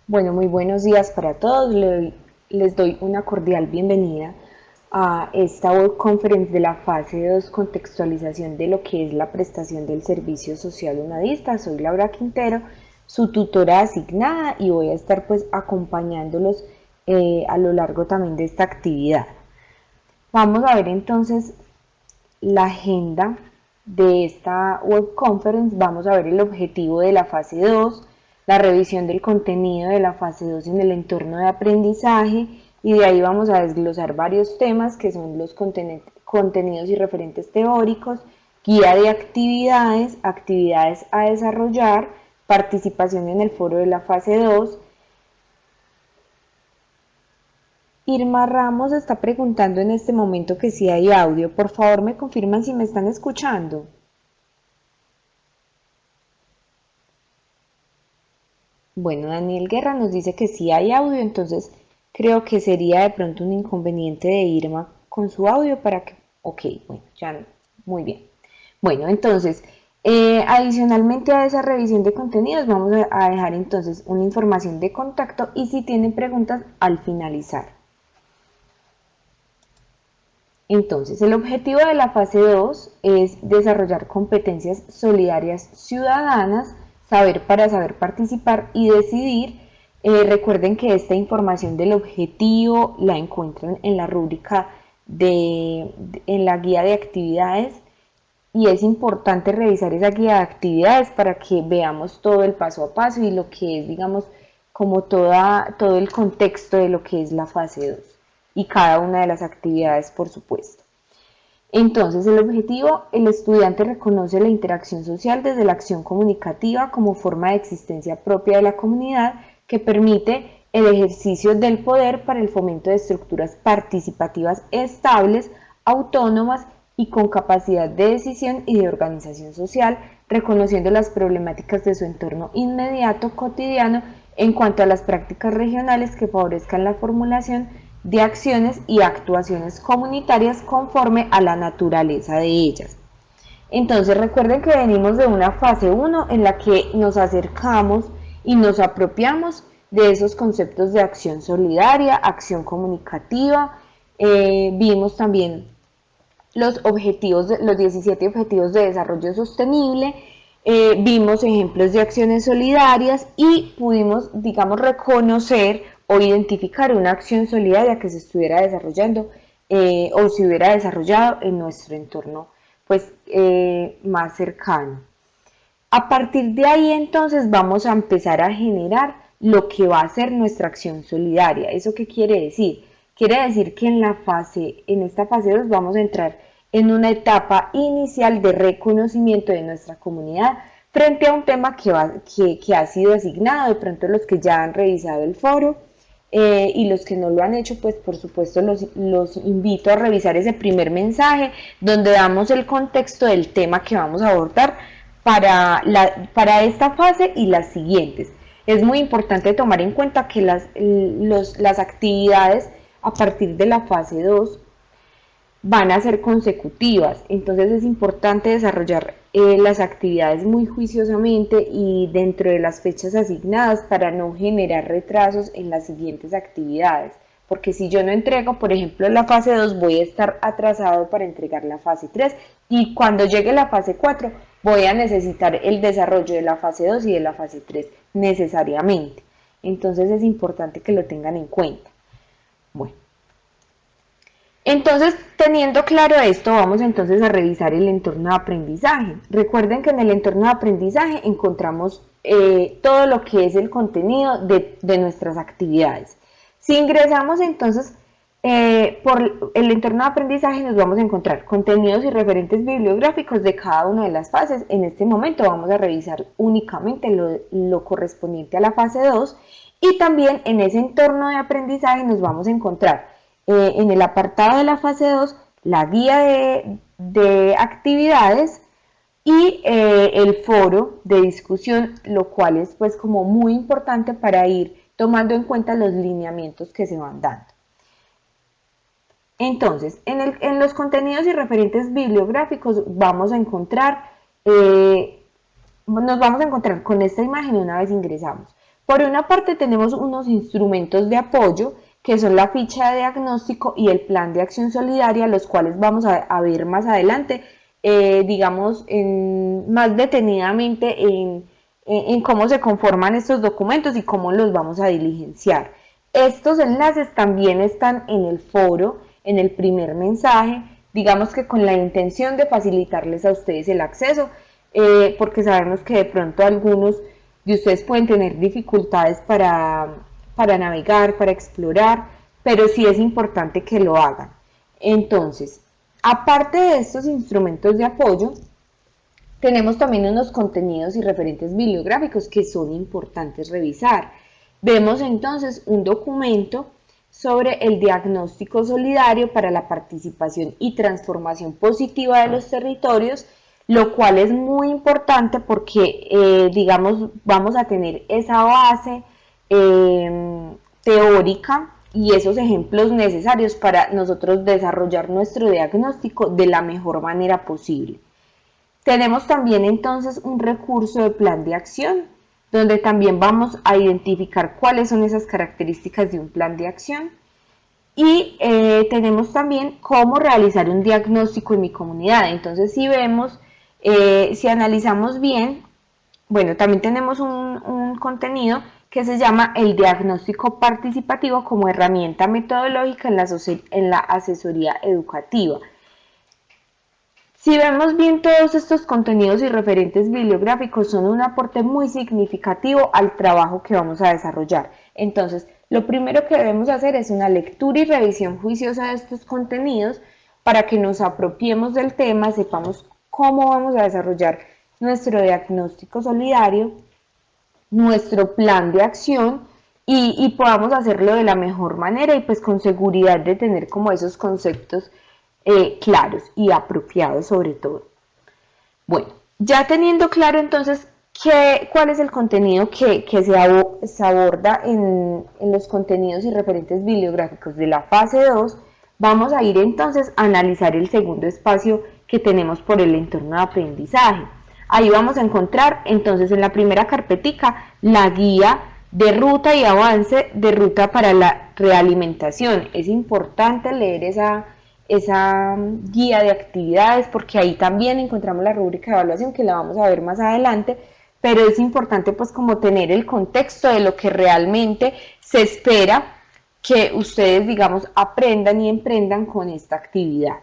Bueno, muy buenos días para todos. Les doy una cordial bienvenida a esta web conference de la fase 2, contextualización de lo que es la prestación del servicio social UNADISTA. Soy Laura Quintero, su tutora asignada, y voy a estar pues acompañándolos a lo largo también de esta actividad. Vamos a ver entonces la agenda de esta web conference. Vamos a ver el objetivo de la fase 2, la revisión del contenido de la fase 2 en el entorno de aprendizaje, y de ahí vamos a desglosar varios temas que son los contenidos y referentes teóricos, guía de actividades, actividades a desarrollar, participación en el foro de la fase 2. Irma Ramos está preguntando en este momento que si hay audio. Por favor, me confirman si me están escuchando. Bueno, Daniel Guerra nos dice que sí hay audio, entonces creo que sería de pronto un inconveniente de Irma con su audio para que... Ok, bueno, ya muy bien. Bueno, entonces, adicionalmente a esa revisión de contenidos, vamos a dejar entonces una información de contacto y si tienen preguntas al finalizar. Entonces, el objetivo de la fase 2 es desarrollar competencias solidarias ciudadanas, saber para saber participar y decidir. Recuerden que esta información del objetivo la encuentran en la rúbrica en la guía de actividades, y es importante revisar esa guía de actividades para que veamos todo el paso a paso y lo que es, digamos, como todo el contexto de lo que es la fase 2 y cada una de las actividades, por supuesto. Entonces, el objetivo: el estudiante reconoce la interacción social desde la acción comunicativa como forma de existencia propia de la comunidad que permite el ejercicio del poder para el fomento de estructuras participativas estables, autónomas y con capacidad de decisión y de organización social, reconociendo las problemáticas de su entorno inmediato cotidiano en cuanto a las prácticas regionales que favorezcan la formulación de acciones y actuaciones comunitarias conforme a la naturaleza de ellas. Entonces recuerden que venimos de una fase 1 en la que nos acercamos y nos apropiamos de esos conceptos de acción solidaria, acción comunicativa. Vimos también los 17 objetivos de desarrollo sostenible. Vimos ejemplos de acciones solidarias y pudimos, digamos, reconocer o identificar una acción solidaria que se estuviera desarrollando o se hubiera desarrollado en nuestro entorno pues más cercano. A partir de ahí entonces vamos a empezar a generar lo que va a ser nuestra acción solidaria. ¿Eso qué quiere decir? Quiere decir que en esta fase 2 vamos a entrar en una etapa inicial de reconocimiento de nuestra comunidad frente a un tema que ha sido asignado. De pronto los que ya han revisado el foro y los que no lo han hecho, pues por supuesto los invito a revisar ese primer mensaje donde damos el contexto del tema que vamos a abordar para esta fase y las siguientes. Es muy importante tomar en cuenta que las actividades a partir de la fase 2 van a ser consecutivas, entonces es importante desarrollar las actividades muy juiciosamente y dentro de las fechas asignadas para no generar retrasos en las siguientes actividades, porque si yo no entrego, por ejemplo, la fase 2, voy a estar atrasado para entregar la fase 3 y cuando llegue la fase 4 voy a necesitar el desarrollo de la fase 2 y de la fase 3 necesariamente. Entonces es importante que lo tengan en cuenta. Bueno. Entonces, teniendo claro esto, vamos entonces a revisar el entorno de aprendizaje. Recuerden que en el entorno de aprendizaje encontramos todo lo que es el contenido de nuestras actividades. Si ingresamos entonces por el entorno de aprendizaje, nos vamos a encontrar contenidos y referentes bibliográficos de cada una de las fases. En este momento vamos a revisar únicamente lo correspondiente a la fase 2, y también en ese entorno de aprendizaje nos vamos a encontrar en el apartado de la fase 2, la guía de actividades y el foro de discusión, lo cual es pues como muy importante para ir tomando en cuenta los lineamientos que se van dando. Entonces, en los contenidos y referentes bibliográficos nos vamos a encontrar con esta imagen una vez ingresamos. Por una parte tenemos unos instrumentos de apoyo que son la ficha de diagnóstico y el plan de acción solidaria, los cuales vamos a ver más adelante, digamos, más detenidamente en cómo se conforman estos documentos y cómo los vamos a diligenciar. Estos enlaces también están en el foro, en el primer mensaje, digamos que con la intención de facilitarles a ustedes el acceso, porque sabemos que de pronto algunos de ustedes pueden tener dificultades para navegar, para explorar, pero sí es importante que lo hagan. Entonces, aparte de estos instrumentos de apoyo, tenemos también unos contenidos y referentes bibliográficos que son importantes revisar. Vemos entonces un documento sobre el diagnóstico solidario para la participación y transformación positiva de los territorios, lo cual es muy importante porque, digamos, vamos a tener esa base teórica y esos ejemplos necesarios para nosotros desarrollar nuestro diagnóstico de la mejor manera posible. Tenemos también entonces un recurso de plan de acción, donde también vamos a identificar cuáles son esas características de un plan de acción. Y tenemos también cómo realizar un diagnóstico en mi comunidad. Entonces, si vemos, si analizamos bien, bueno, también tenemos un contenido que se llama el diagnóstico participativo como herramienta metodológica en la asesoría educativa. Si vemos bien, todos estos contenidos y referentes bibliográficos son un aporte muy significativo al trabajo que vamos a desarrollar. Entonces, lo primero que debemos hacer es una lectura y revisión juiciosa de estos contenidos para que nos apropiemos del tema, sepamos cómo vamos a desarrollar nuestro diagnóstico solidario, nuestro plan de acción y podamos hacerlo de la mejor manera y pues con seguridad de tener como esos conceptos claros y apropiados sobre todo. Bueno, ya teniendo claro entonces cuál es el contenido que se aborda en los contenidos y referentes bibliográficos de la fase 2, vamos a ir entonces a analizar el segundo espacio que tenemos por el entorno de aprendizaje. Ahí vamos a encontrar entonces en la primera carpetica la guía de ruta y avance de ruta para la realimentación. Es importante leer esa guía de actividades porque ahí también encontramos la rúbrica de evaluación que la vamos a ver más adelante, pero es importante pues como tener el contexto de lo que realmente se espera que ustedes, digamos, aprendan y emprendan con esta actividad.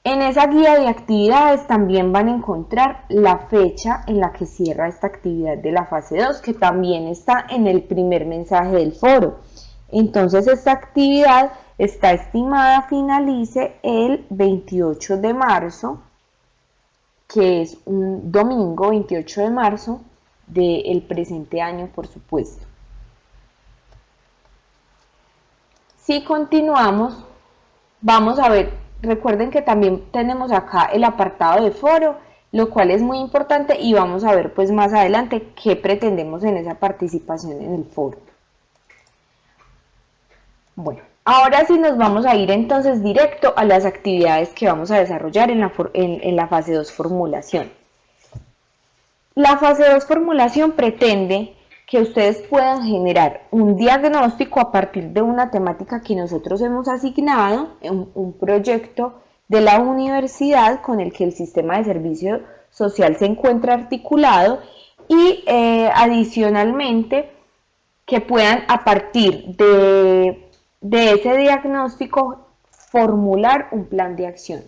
En esa guía de actividades también van a encontrar la fecha en la que cierra esta actividad de la fase 2, que también está en el primer mensaje del foro. Entonces esta actividad está estimada finalice el 28 de marzo, que es un domingo 28 de marzo del presente año, por supuesto. Si continuamos, vamos a ver, recuerden que también tenemos acá el apartado de foro, lo cual es muy importante y vamos a ver pues más adelante qué pretendemos en esa participación en el foro. Bueno, ahora sí nos vamos a ir entonces directo a las actividades que vamos a desarrollar en la fase 2 formulación. La fase 2 formulación pretende que ustedes puedan generar un diagnóstico a partir de una temática que nosotros hemos asignado, un proyecto de la universidad con el que el sistema de servicio social se encuentra articulado y adicionalmente que puedan a partir de ese diagnóstico formular un plan de acción.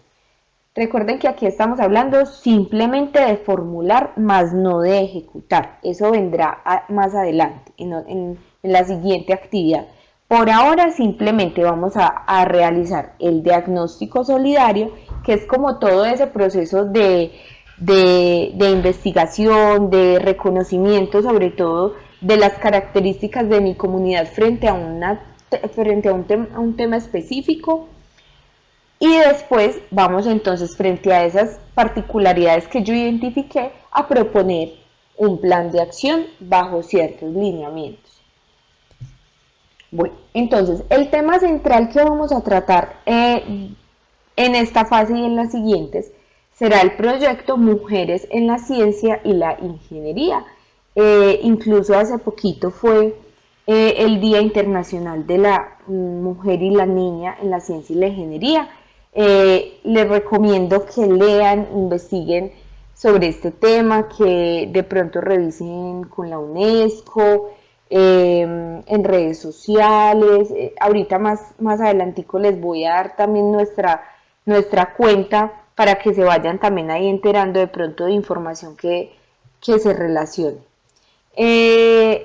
Recuerden que aquí estamos hablando simplemente de formular, más no de ejecutar. Eso vendrá más adelante, en la siguiente actividad. Por ahora simplemente vamos a realizar el diagnóstico solidario, que es como todo ese proceso de investigación, de reconocimiento sobre todo de las características de mi comunidad frente a un tema específico. Y después vamos entonces frente a esas particularidades que yo identifiqué a proponer un plan de acción bajo ciertos lineamientos. Bueno, entonces el tema central que vamos a tratar en esta fase y en las siguientes será el proyecto Mujeres en la Ciencia y la Ingeniería. Incluso hace poquito fue el Día Internacional de la Mujer y la Niña en la Ciencia y la Ingeniería. Les recomiendo que lean, investiguen sobre este tema, que de pronto revisen con la UNESCO, en redes sociales. Ahorita más adelantico les voy a dar también nuestra cuenta para que se vayan también ahí enterando de pronto de información que se relacione.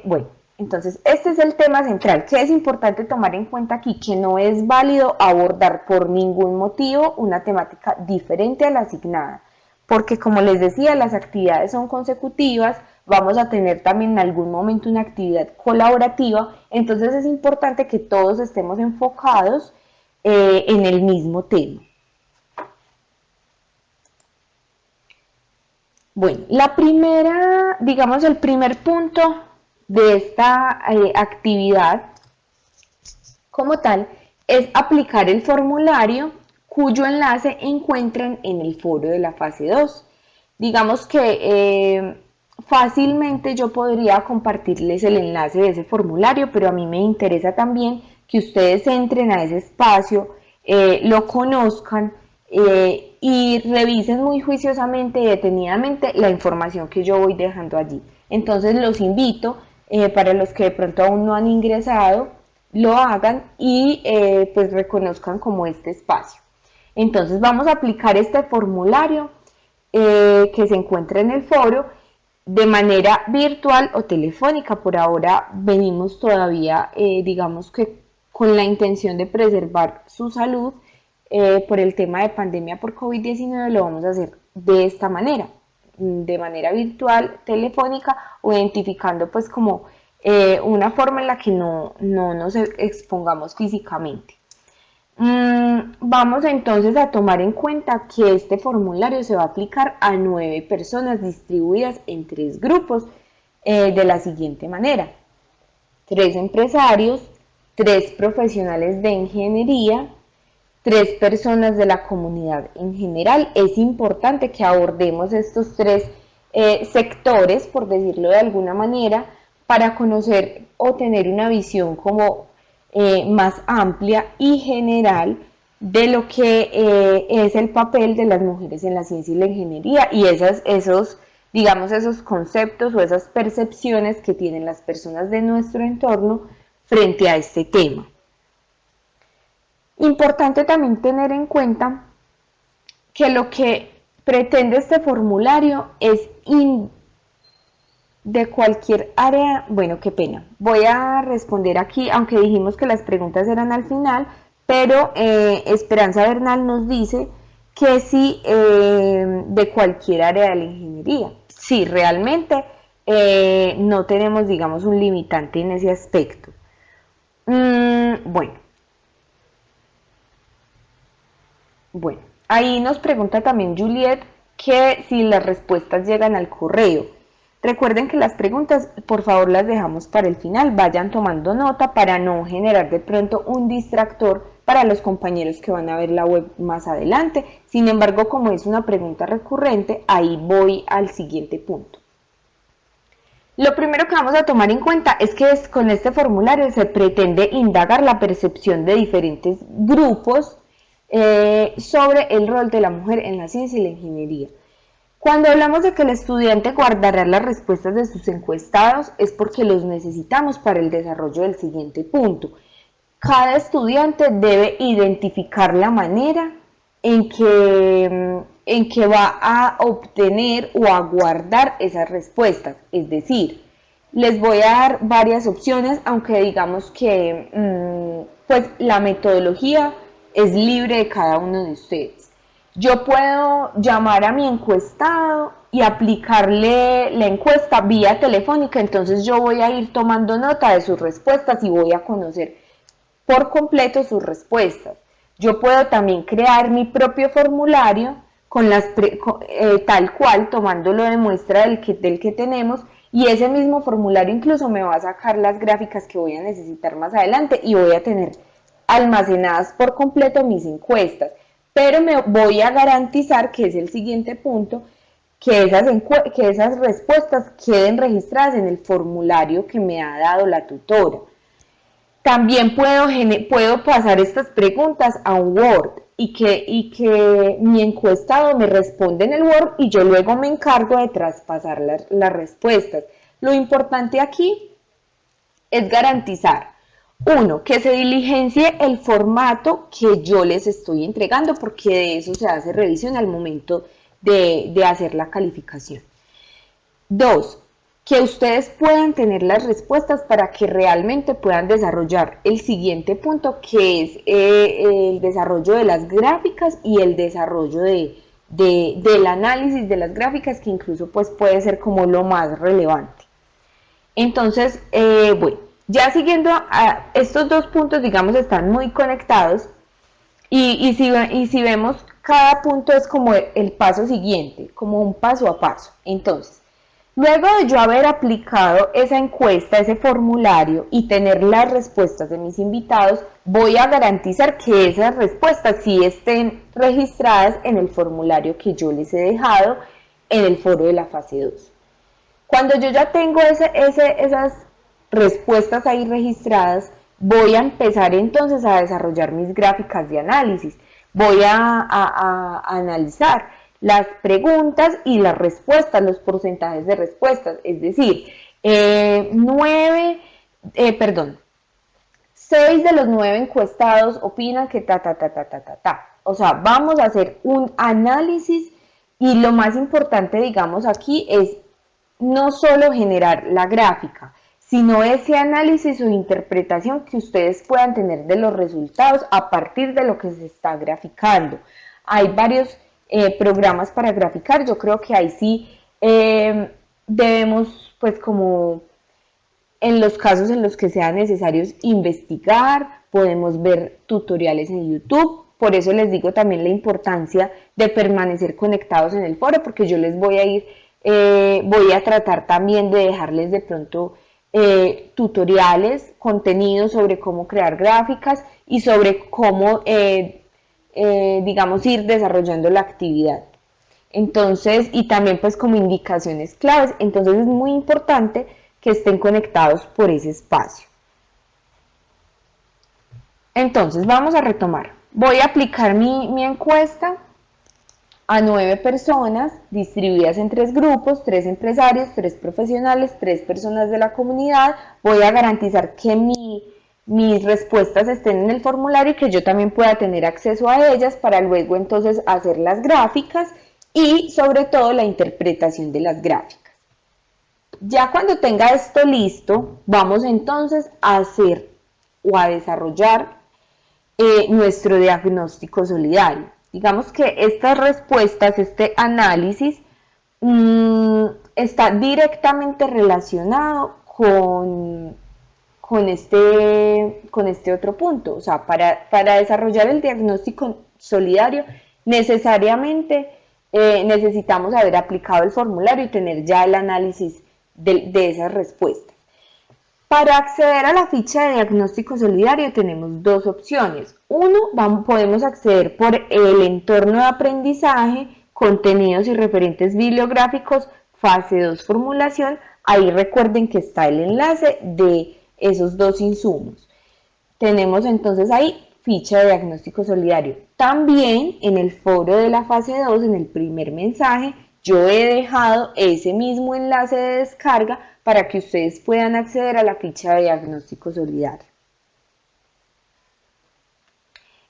Bueno, entonces este es el tema central. ¿Qué es importante tomar en cuenta aquí? Que no es válido abordar por ningún motivo una temática diferente a la asignada, porque como les decía, las actividades son consecutivas, vamos a tener también en algún momento una actividad colaborativa, entonces es importante que todos estemos enfocados en el mismo tema. Bueno, la primera, digamos, el primer punto de esta actividad como tal es aplicar el formulario cuyo enlace encuentran en el foro de la fase 2. Digamos que fácilmente yo podría compartirles el enlace de ese formulario, pero a mí me interesa también que ustedes entren a ese espacio, lo conozcan y revisen muy juiciosamente y detenidamente la información que yo voy dejando allí. Entonces los invito, para los que de pronto aún no han ingresado, lo hagan y pues reconozcan como este espacio. Entonces vamos a aplicar este formulario que se encuentra en el foro de manera virtual o telefónica. Por ahora venimos todavía, digamos que con la intención de preservar su salud por el tema de pandemia por COVID-19, lo vamos a hacer de esta manera, de manera virtual, telefónica, o identificando pues como una forma en la que no nos expongamos físicamente. Vamos entonces a tomar en cuenta que este formulario se va a aplicar a 9 personas distribuidas en 3 grupos de la siguiente manera: 3 empresarios, 3 profesionales de ingeniería, 3 personas de la comunidad en general. Es importante que abordemos estos 3 sectores, por decirlo de alguna manera, para conocer o tener una visión como más amplia y general de lo que es el papel de las mujeres en la ciencia y la ingeniería, y esos conceptos o esas percepciones que tienen las personas de nuestro entorno frente a este tema. Importante también tener en cuenta que lo que pretende este formulario es de cualquier área. Bueno, qué pena, voy a responder aquí, aunque dijimos que las preguntas eran al final, pero Esperanza Bernal nos dice que sí, de cualquier área de la ingeniería. Sí, realmente no tenemos, digamos, un limitante en ese aspecto. Bueno, ahí nos pregunta también Juliet que si las respuestas llegan al correo. Recuerden que las preguntas, por favor, las dejamos para el final. Vayan tomando nota para no generar de pronto un distractor para los compañeros que van a ver la web más adelante. Sin embargo, como es una pregunta recurrente, ahí voy al siguiente punto. Lo primero que vamos a tomar en cuenta es que con este formulario se pretende indagar la percepción de diferentes grupos sobre el rol de la mujer en la ciencia y la ingeniería. Cuando hablamos de que el estudiante guardará las respuestas de sus encuestados, es porque los necesitamos para el desarrollo del siguiente punto. Cada estudiante debe identificar la manera en que va a obtener o a guardar esas respuestas. Es decir, les voy a dar varias opciones, aunque digamos que pues la metodología es libre de cada uno de ustedes. Yo puedo llamar a mi encuestado y aplicarle la encuesta vía telefónica, entonces yo voy a ir tomando nota de sus respuestas y voy a conocer por completo sus respuestas. Yo puedo también crear mi propio formulario con tal cual, tomándolo de muestra del que tenemos, y ese mismo formulario incluso me va a sacar las gráficas que voy a necesitar más adelante y voy a tener almacenadas por completo mis encuestas. Pero me voy a garantizar, que es el siguiente punto, que esas respuestas queden registradas en el formulario que me ha dado la tutora. También puedo pasar estas preguntas a un Word y que mi encuestado me responde en el Word y yo luego me encargo de traspasar las respuestas. Lo importante aquí es garantizar, uno, que se diligencie el formato que yo les estoy entregando, porque de eso se hace revisión al momento de hacer la calificación. Dos, que ustedes puedan tener las respuestas para que realmente puedan desarrollar el siguiente punto, que es el desarrollo de las gráficas y el desarrollo del análisis de las gráficas, que incluso pues puede ser como lo más relevante. Entonces, bueno, ya siguiendo a estos dos puntos, digamos, están muy conectados y si vemos, cada punto es como el paso siguiente, como un paso a paso. Entonces, luego de yo haber aplicado esa encuesta, ese formulario y tener las respuestas de mis invitados, voy a garantizar que esas respuestas sí estén registradas en el formulario que yo les he dejado en el foro de la fase 2. Cuando yo ya tengo esas respuestas ahí registradas, voy a empezar entonces a desarrollar mis gráficas de análisis. Voy a analizar las preguntas y las respuestas, los porcentajes de respuestas, es decir, 6 de los 9 encuestados opinan que O sea, vamos a hacer un análisis y lo más importante, digamos, aquí es no solo generar la gráfica, sino ese análisis o interpretación que ustedes puedan tener de los resultados a partir de lo que se está graficando. Hay varios programas para graficar, yo creo que ahí sí debemos, pues como en los casos en los que sean necesarios investigar, podemos ver tutoriales en YouTube. Por eso les digo también la importancia de permanecer conectados en el foro, porque yo les voy a tratar también de dejarles de pronto tutoriales, contenidos sobre cómo crear gráficas y sobre cómo, digamos, ir desarrollando la actividad. Entonces, y también pues como indicaciones claves. Entonces es muy importante que estén conectados por ese espacio. Entonces vamos a retomar. Voy a aplicar mi encuesta a 9 personas distribuidas en 3 grupos, 3 empresarios, 3 profesionales, 3 personas de la comunidad. Voy a garantizar que mis respuestas estén en el formulario y que yo también pueda tener acceso a ellas para luego entonces hacer las gráficas y sobre todo la interpretación de las gráficas. Ya cuando tenga esto listo, vamos entonces a hacer o a desarrollar nuestro diagnóstico solidario. Digamos que estas respuestas, este análisis, está directamente relacionado con este otro punto. O sea, para desarrollar el diagnóstico solidario, necesariamente necesitamos haber aplicado el formulario y tener ya el análisis de esas respuestas. Para acceder a la ficha de diagnóstico solidario tenemos dos opciones. Uno, podemos acceder por el entorno de aprendizaje, contenidos y referentes bibliográficos, fase 2 formulación. Ahí recuerden que está el enlace de esos dos insumos. Tenemos entonces ahí ficha de diagnóstico solidario. También en el foro de la fase 2, en el primer mensaje, yo he dejado ese mismo enlace de descarga para que ustedes puedan acceder a la ficha de diagnóstico solidario.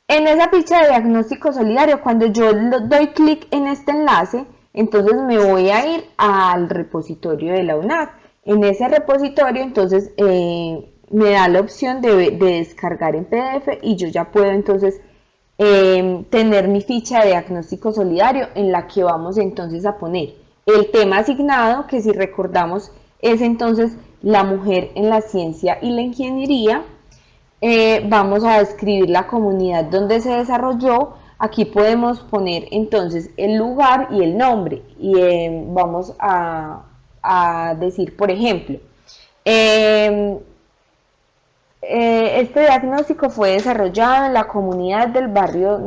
En esa ficha de diagnóstico solidario, cuando yo doy clic en este enlace, entonces me voy a ir al repositorio de la UNAC. En ese repositorio, entonces, me da la opción de descargar en PDF y yo ya puedo entonces tener mi ficha de diagnóstico solidario en la que vamos entonces a poner el tema asignado, que si recordamos es entonces la mujer en la ciencia y la ingeniería. Vamos a describir la comunidad donde se desarrolló. Aquí podemos poner entonces el lugar y el nombre y vamos a decir, por ejemplo, este diagnóstico fue desarrollado en la comunidad del barrio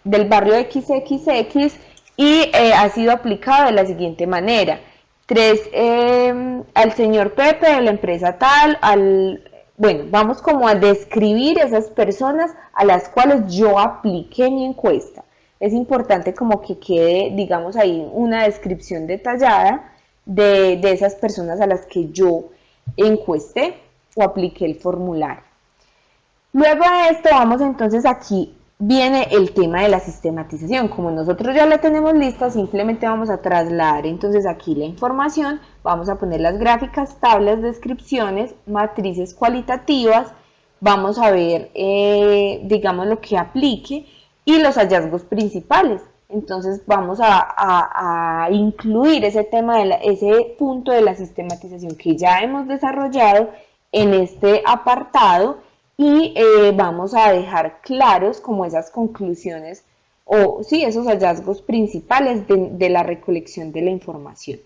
XXX y ha sido aplicado de la siguiente manera. Al señor Pepe de la empresa tal, bueno, vamos como a describir esas personas a las cuales yo apliqué mi encuesta. Es importante como que quede, digamos, ahí una descripción detallada de esas personas a las que yo encuesté o apliqué el formulario. Luego de esto vamos entonces aquí viene el tema de la sistematización. Como nosotros ya la tenemos lista, simplemente vamos a trasladar entonces aquí la información, vamos a poner las gráficas, tablas, descripciones, matrices cualitativas, vamos a ver, digamos, lo que aplique y los hallazgos principales. Entonces vamos a incluir ese tema, ese punto de la sistematización que ya hemos desarrollado en este apartado y vamos a dejar claros como esas conclusiones o sí, esos hallazgos principales de la recolección de la información.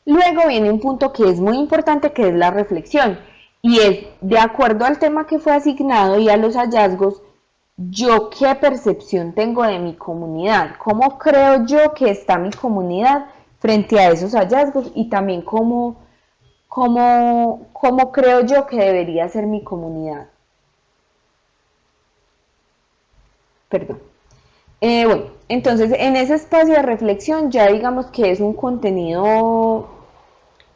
Luego viene un punto que es muy importante, que es la reflexión, y es, de acuerdo al tema que fue asignado y a los hallazgos, yo qué percepción tengo de mi comunidad, cómo creo yo que está mi comunidad frente a esos hallazgos y también cómo creo yo que debería ser mi comunidad. Perdón. Bueno, entonces en ese espacio de reflexión ya digamos que es un contenido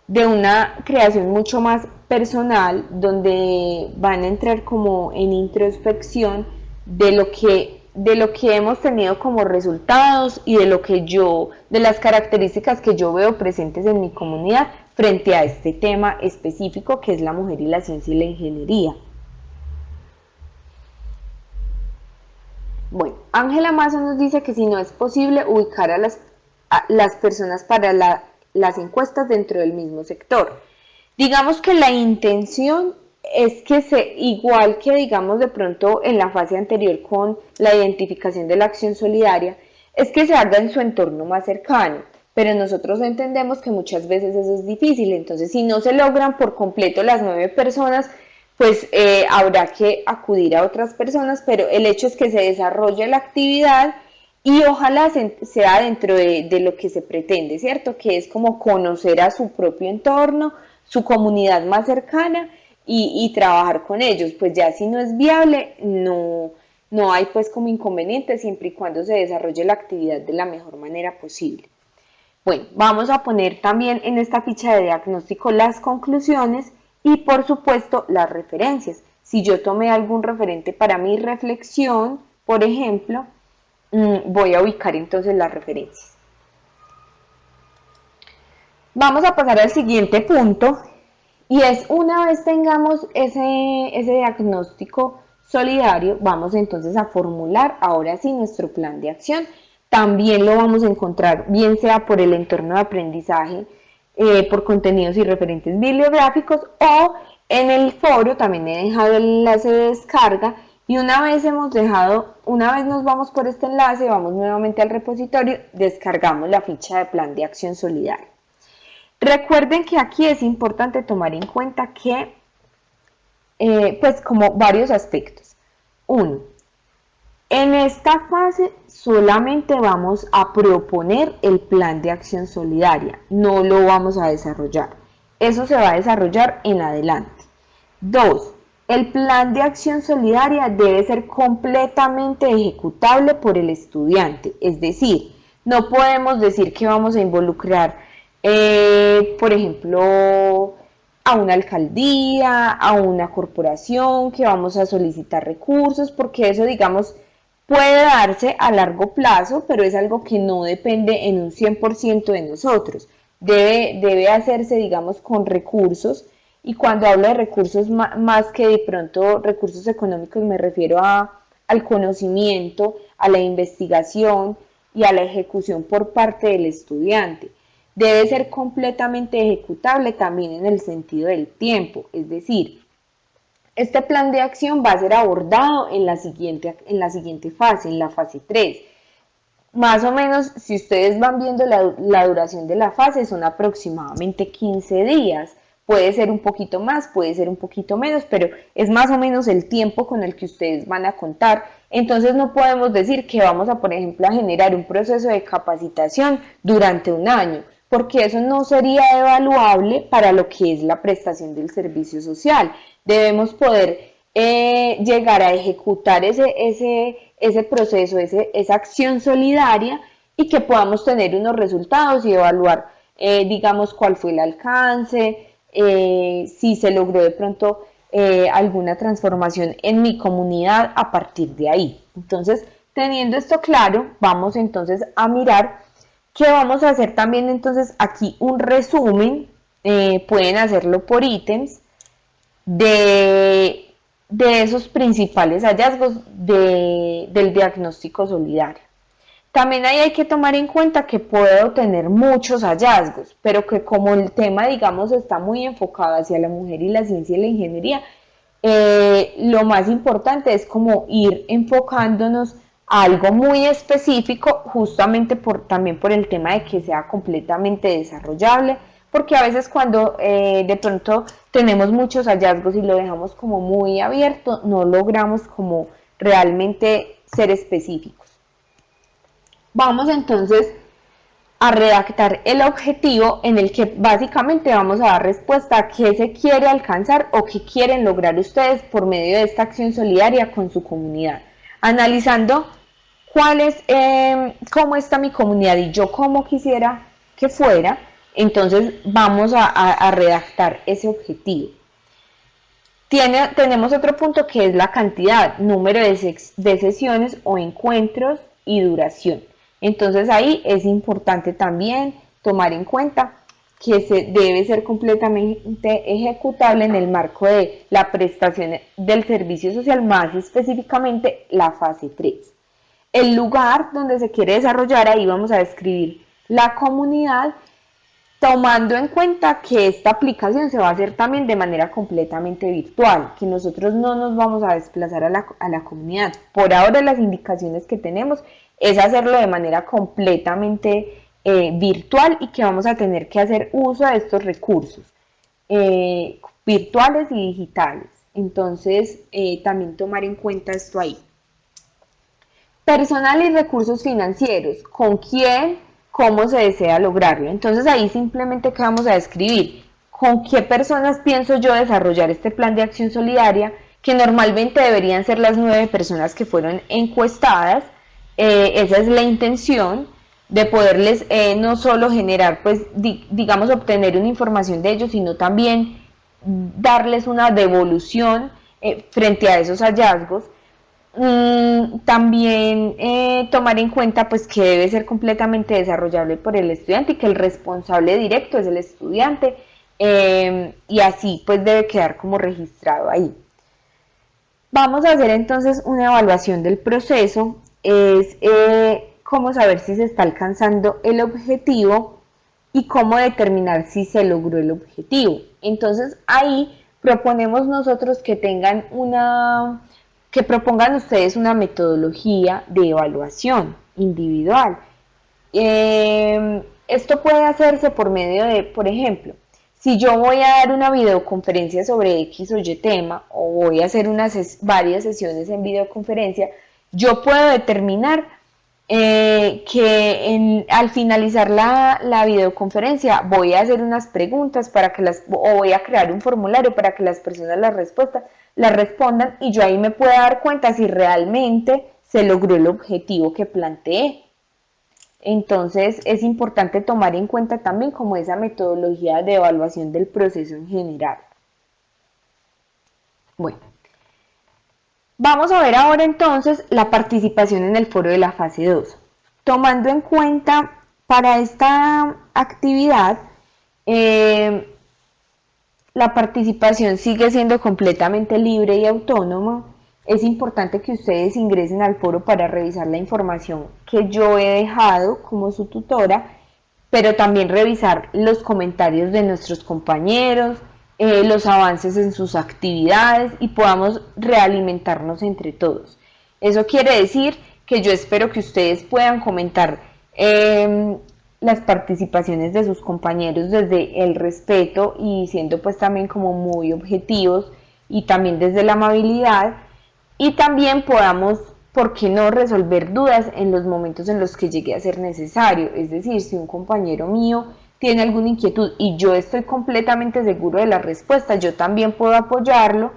de una creación mucho más personal, donde van a entrar como en introspección de lo que hemos tenido como resultados y de las características que yo veo presentes en mi comunidad frente a este tema específico que es la mujer y la ciencia y la ingeniería. Bueno, Ángela Mazo nos dice que si no es posible ubicar a las personas para las encuestas dentro del mismo sector. Digamos que la intención es que igual que digamos de pronto en la fase anterior con la identificación de la acción solidaria, es que se haga en su entorno más cercano, pero nosotros entendemos que muchas veces eso es difícil, entonces si no se logran por completo las 9 personas, pues habrá que acudir a otras personas, pero el hecho es que se desarrolle la actividad y ojalá sea dentro de lo que se pretende, ¿cierto? Que es como conocer a su propio entorno, su comunidad más cercana y trabajar con ellos. Pues ya si no es viable, no hay pues como inconveniente siempre y cuando se desarrolle la actividad de la mejor manera posible. Bueno, vamos a poner también en esta ficha de diagnóstico las conclusiones y por supuesto las referencias. Si yo tomé algún referente para mi reflexión, por ejemplo, voy a ubicar entonces las referencias. Vamos a pasar al siguiente punto y es una vez tengamos ese diagnóstico solidario, vamos entonces a formular ahora sí nuestro plan de acción. También lo vamos a encontrar bien sea por el entorno de aprendizaje, por contenidos y referentes bibliográficos o en el foro, también he dejado el enlace de descarga y una vez nos vamos por este enlace, vamos nuevamente al repositorio, descargamos la ficha de plan de acción solidario. Recuerden que aquí es importante tomar en cuenta que, pues como varios aspectos. Uno, en esta fase solamente vamos a proponer el plan de acción solidaria, no lo vamos a desarrollar. Eso se va a desarrollar en adelante. 2. El plan de acción solidaria debe ser completamente ejecutable por el estudiante, es decir, no podemos decir que vamos a involucrar, por ejemplo, a una alcaldía, a una corporación, que vamos a solicitar recursos, porque eso, digamos, puede darse a largo plazo, pero es algo que no depende en un 100% de nosotros. Debe hacerse, digamos, con recursos, y cuando hablo de recursos más que de pronto recursos económicos me refiero al conocimiento, a la investigación y a la ejecución por parte del estudiante. Debe ser completamente ejecutable también en el sentido del tiempo, es decir, este plan de acción va a ser abordado en la siguiente fase, en la fase 3. Más o menos, si ustedes van viendo la duración de la fase, son aproximadamente 15 días. Puede ser un poquito más, puede ser un poquito menos, pero es más o menos el tiempo con el que ustedes van a contar Entonces no podemos decir que vamos a, por ejemplo, a generar un proceso de capacitación durante un año, porque eso no sería evaluable para lo que es la prestación del servicio social. Debemos poder llegar a ejecutar ese proceso, esa acción solidaria, y que podamos tener unos resultados y evaluar, digamos, cuál fue el alcance, si se logró de pronto alguna transformación en mi comunidad a partir de ahí. Entonces, teniendo esto claro, vamos entonces a mirar qué vamos a hacer también. Entonces aquí un resumen, pueden hacerlo por ítems de esos principales hallazgos del diagnóstico solidario. También ahí hay que tomar en cuenta que puedo tener muchos hallazgos, pero que como el tema, digamos, está muy enfocado hacia la mujer y la ciencia y la ingeniería, lo más importante es como ir enfocándonos a algo muy específico, justamente también por el tema de que sea completamente desarrollable, porque a veces cuando de pronto tenemos muchos hallazgos y lo dejamos como muy abierto, no logramos como realmente ser específicos. Vamos entonces a redactar el objetivo, en el que básicamente vamos a dar respuesta a qué se quiere alcanzar o qué quieren lograr ustedes por medio de esta acción solidaria con su comunidad, analizando cómo está mi comunidad y yo cómo quisiera que fuera. Entonces vamos a redactar ese objetivo. Tenemos otro punto que es la cantidad, número de sesiones o encuentros y duración. Entonces ahí es importante también tomar en cuenta que debe ser completamente ejecutable en el marco de la prestación del servicio social, más específicamente la fase 3. El lugar donde se quiere desarrollar, ahí vamos a describir la comunidad, tomando en cuenta que esta aplicación se va a hacer también de manera completamente virtual, que nosotros no nos vamos a desplazar a la comunidad. Por ahora las indicaciones que tenemos es hacerlo de manera completamente virtual, y que vamos a tener que hacer uso de estos recursos virtuales y digitales. Entonces también tomar en cuenta esto ahí. Personal y recursos financieros, ¿con quién? ¿Cómo se desea lograrlo? Entonces ahí simplemente que vamos a describir con qué personas pienso yo desarrollar este plan de acción solidaria, que normalmente deberían ser las 9 personas que fueron encuestadas. Esa es la intención, de poderles no solo generar, pues digamos, obtener una información de ellos, sino también darles una devolución frente a esos hallazgos. También tomar en cuenta pues que debe ser completamente desarrollable por el estudiante, y que el responsable directo es el estudiante, y así pues debe quedar como registrado ahí. Vamos a hacer entonces una evaluación del proceso. Es cómo saber si se está alcanzando el objetivo y cómo determinar si se logró el objetivo. Entonces ahí proponemos nosotros que propongan ustedes una metodología de evaluación individual. Esto puede hacerse por medio de, por ejemplo, si yo voy a dar una videoconferencia sobre X o Y tema, o voy a hacer varias sesiones en videoconferencia, yo puedo determinar que al finalizar la videoconferencia voy a hacer unas preguntas o voy a crear un formulario para que las personas las respondan, y yo ahí me puedo dar cuenta si realmente se logró el objetivo que planteé. Entonces es importante tomar en cuenta también como esa metodología de evaluación del proceso en general. Bueno, vamos a ver ahora entonces la participación en el foro de la fase 2. Tomando en cuenta para esta actividad, la participación sigue siendo completamente libre y autónoma. Es importante que ustedes ingresen al foro para revisar la información que yo he dejado como su tutora, pero también revisar los comentarios de nuestros compañeros, los avances en sus actividades, y podamos realimentarnos entre todos. Eso quiere decir que yo espero que ustedes puedan comentar las participaciones de sus compañeros desde el respeto, y siendo pues también como muy objetivos, y también desde la amabilidad, y también podamos ¿por qué no resolver dudas en los momentos en los que llegue a ser necesario? Es decir, si un compañero mío tiene alguna inquietud y yo estoy completamente seguro de la respuesta, yo también puedo apoyarlo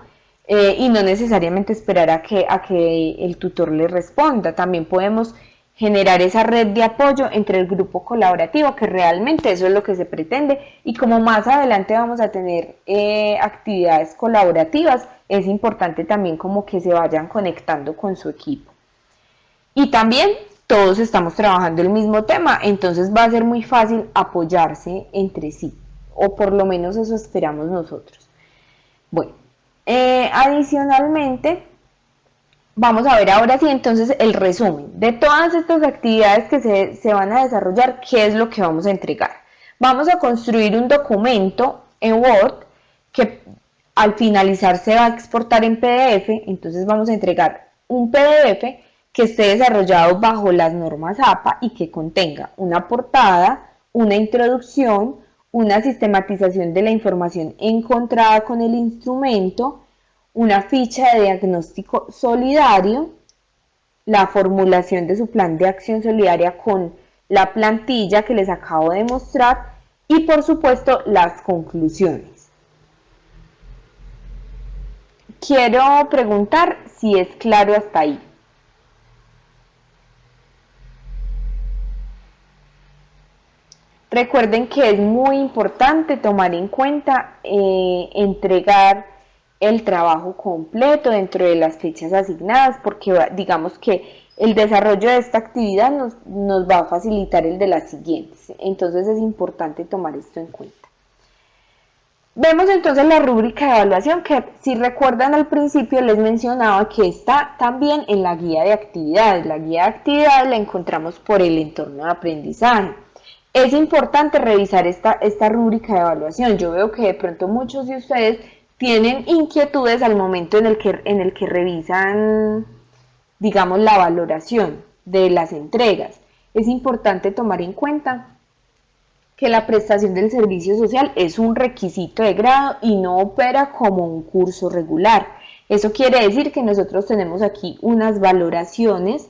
y no necesariamente esperar a que el tutor le responda. También podemos generar esa red de apoyo entre el grupo colaborativo, que realmente eso es lo que se pretende, y como más adelante vamos a tener actividades colaborativas, es importante también como que se vayan conectando con su equipo. Y también todos estamos trabajando el mismo tema, entonces va a ser muy fácil apoyarse entre sí, o por lo menos eso esperamos nosotros. Bueno, adicionalmente, vamos a ver ahora sí entonces el resumen de todas estas actividades que se van a desarrollar, qué es lo que vamos a entregar. Vamos a construir un documento en Word que al finalizar se va a exportar en PDF, entonces vamos a entregar un PDF que esté desarrollado bajo las normas APA y que contenga una portada, una introducción, una sistematización de la información encontrada con el instrumento, una ficha de diagnóstico solidario, la formulación de su plan de acción solidaria con la plantilla que les acabo de mostrar y por supuesto las conclusiones. Quiero preguntar si es claro hasta ahí. Recuerden que es muy importante tomar en cuenta entregar el trabajo completo dentro de las fechas asignadas, porque digamos que el desarrollo de esta actividad nos va a facilitar el de las siguientes. Entonces es importante tomar esto en cuenta. Vemos entonces la rúbrica de evaluación que, si recuerdan al principio, les mencionaba que está también en la guía de actividades. La guía de actividades la encontramos por el entorno de aprendizaje. Es importante revisar esta rúbrica de evaluación. Yo veo que de pronto muchos de ustedes tienen inquietudes al momento en el que revisan, digamos, la valoración de las entregas. Es importante tomar en cuenta que la prestación del servicio social es un requisito de grado y no opera como un curso regular. Eso quiere decir que nosotros tenemos aquí unas valoraciones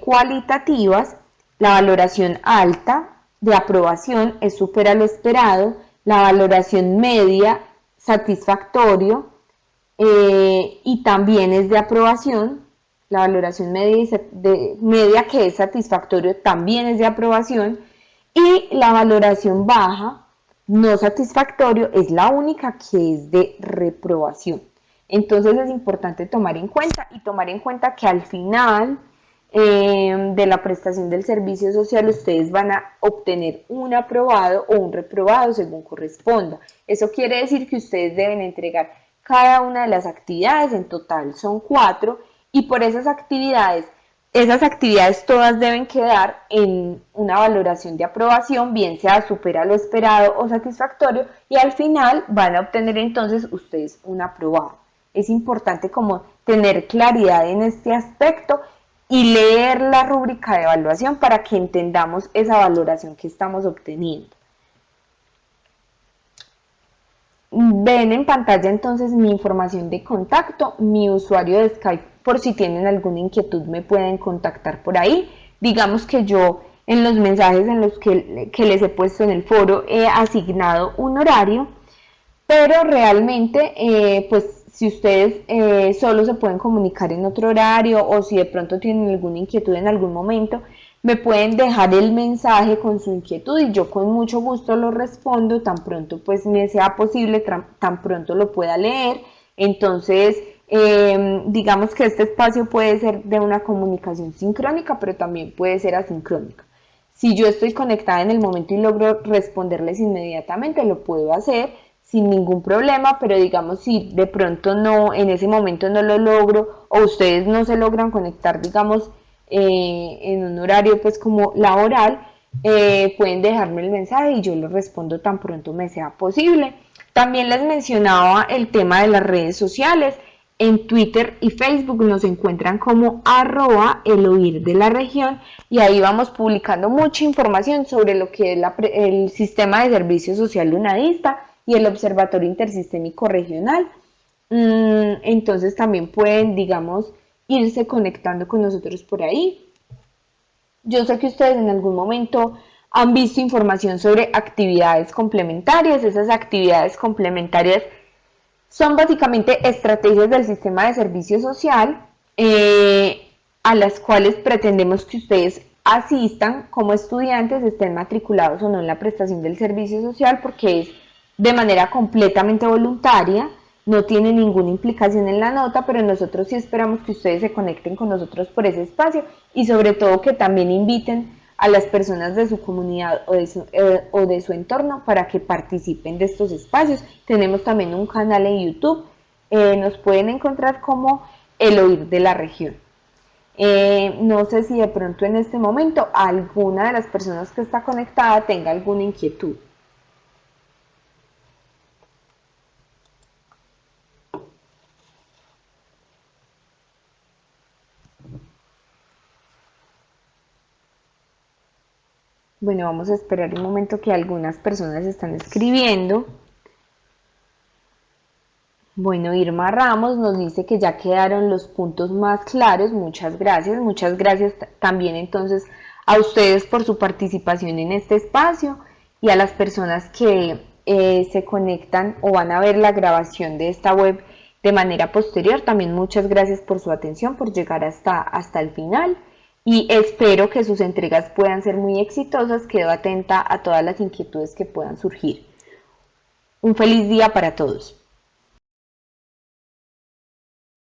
cualitativas. La valoración alta de aprobación es supera lo esperado, la valoración media satisfactorio y también es de aprobación, la valoración media que es satisfactorio también es de aprobación, y la valoración baja no satisfactorio es la única que es de reprobación. Entonces es importante tomar en cuenta que al final de la prestación del servicio social ustedes van a obtener un aprobado o un reprobado según corresponda. Eso quiere decir que ustedes deben entregar cada una de las actividades, en total son 4, y por esas actividades todas deben quedar en una valoración de aprobación, bien sea supera lo esperado o satisfactorio, y al final van a obtener entonces ustedes un aprobado. Es importante como tener claridad en este aspecto y leer la rúbrica de evaluación para que entendamos esa valoración que estamos obteniendo. Ven en pantalla entonces mi información de contacto, mi usuario de Skype, por si tienen alguna inquietud me pueden contactar por ahí. Digamos que yo en los mensajes en los que les he puesto en el foro he asignado un horario, pero realmente pues si ustedes solo se pueden comunicar en otro horario o si de pronto tienen alguna inquietud en algún momento, me pueden dejar el mensaje con su inquietud y yo con mucho gusto lo respondo tan pronto pues me sea posible, tan pronto lo pueda leer. Entonces digamos que este espacio puede ser de una comunicación sincrónica, pero también puede ser asincrónica. Si yo estoy conectada en el momento y logro responderles inmediatamente, lo puedo hacer sin ningún problema, pero digamos si de pronto no, en ese momento no lo logro o ustedes no se logran conectar, digamos, en un horario pues como laboral, pueden dejarme el mensaje y yo lo respondo tan pronto me sea posible. También les mencionaba el tema de las redes sociales. En Twitter y Facebook nos encuentran como @eloirDeLaRegión y ahí vamos publicando mucha información sobre lo que es el sistema de servicio social lunadista y el Observatorio Intersistémico Regional. Entonces también pueden, digamos, irse conectando con nosotros por ahí. Yo sé que ustedes en algún momento han visto información sobre actividades complementarias. Esas actividades complementarias son básicamente estrategias del sistema de servicio social a las cuales pretendemos que ustedes asistan como estudiantes, estén matriculados o no en la prestación del servicio social, porque es de manera completamente voluntaria, no tiene ninguna implicación en la nota, pero nosotros sí esperamos que ustedes se conecten con nosotros por ese espacio y sobre todo que también inviten a las personas de su comunidad o de su entorno para que participen de estos espacios. Tenemos también un canal en YouTube, nos pueden encontrar como El Oír de la Región. No sé si de pronto en este momento alguna de las personas que está conectada tenga alguna inquietud. Bueno, vamos a esperar un momento que algunas personas están escribiendo. Bueno, Irma Ramos nos dice que ya quedaron los puntos más claros. Muchas gracias. Muchas gracias también entonces a ustedes por su participación en este espacio y a las personas que se conectan o van a ver la grabación de esta web de manera posterior. También muchas gracias por su atención, por llegar hasta el final. Y espero que sus entregas puedan ser muy exitosas. Quedo atenta a todas las inquietudes que puedan surgir. Un feliz día para todos.